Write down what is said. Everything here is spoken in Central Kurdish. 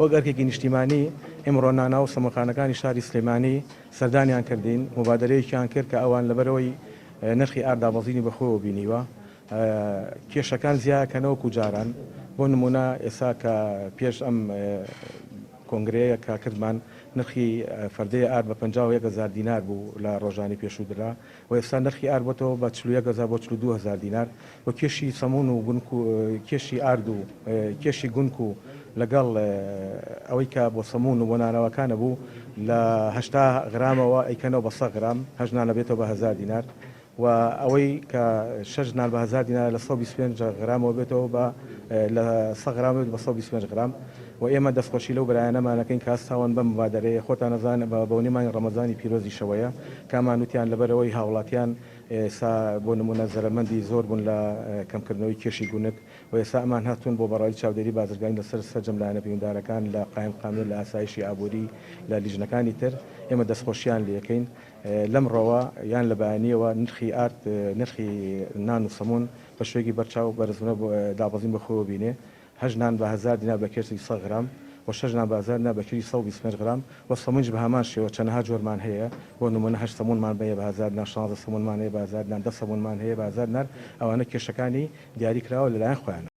وەگەرکێکی نیشتیمانی ئێمڕۆ ناو سەمەخانەکانی شاری سلێمانی سەردانیان کردین مبادرەیەکیان کرد کە ئەوان لەبەرەوەی نرخی ئاردابەزینی بەخۆوە بینیوە کێشەکان زیاکەنەوەکو جاران بۆ نمونە ئێستا کە پێش ئەم کۆنگرەیە کە کردمان نرخی فەردەیە ئار بە 51,000 دینار بوو لە ڕۆژانی پێشوودرا و ئێستا نرخی ئار بۆتەوە بە 41,000 بۆ 42,000 دینار و کێشی سەمون و گونک و کێشی ئارد و کێشی گونک و لەگەڵ ئەوەی کە بۆ سەمون و بۆ نانەوەکانە بوو لە 80 غرامەوە ئەیکەنەوە بە 100 غرام هەژنان لەبێتەوە بە 1000 دینار و ئەوەی کە 6 نان بە 1000 دینار لە 125 غرامەوە بێتەوە بە لە 100 غرام بە 125 غرام و ئێمە دەستخۆشی لەو بەرایانەمانەکەین کاستاوان بەم مبادرەیە خۆتان نەزان بە نیمانی ڕەمەزانی پیرۆزی شەوەیە کامانوتیان لەبەرەوەی هاوڵاتیان ئێستا بۆ نمونە زەرمەندی زۆر بوون لە کەمکردنەوەی کێشی گونک و ئێستا ئەمان هاتوون بۆ بەڕای چاودێری بازرگانی لەسەر سەرجەم لایەنە پەیوەنددارەکان لە قایم قانون لە ئاسایشی ئابووری لە لیژنەکانی تر ئێمە دەستخۆشیان لەکەین لەم ڕەوە یان لە بەیانیەوە نرخی ئارد نرخی نان و سەمون بە شوێکی بەرچاو بەرزبوونە دابەزین بەخۆوە بینێ 8 نان بە 1000 دینار بە کێشی 100 غرام و 6 نان بە 1000 دینار بە کێشی 125 غرام و سەمونج بە هەمان شێوە چەندەها جۆرمان هەیە بۆ نمونە 8 سەمونمان بەیە بە 1000 دینار 16 سەمونمان هەیە بە 1000 دینار 10 سەمونمان هەیە بە 1000 دینار ئەوانە کێشەکانی دیاری کراوە لەلایەن خۆیان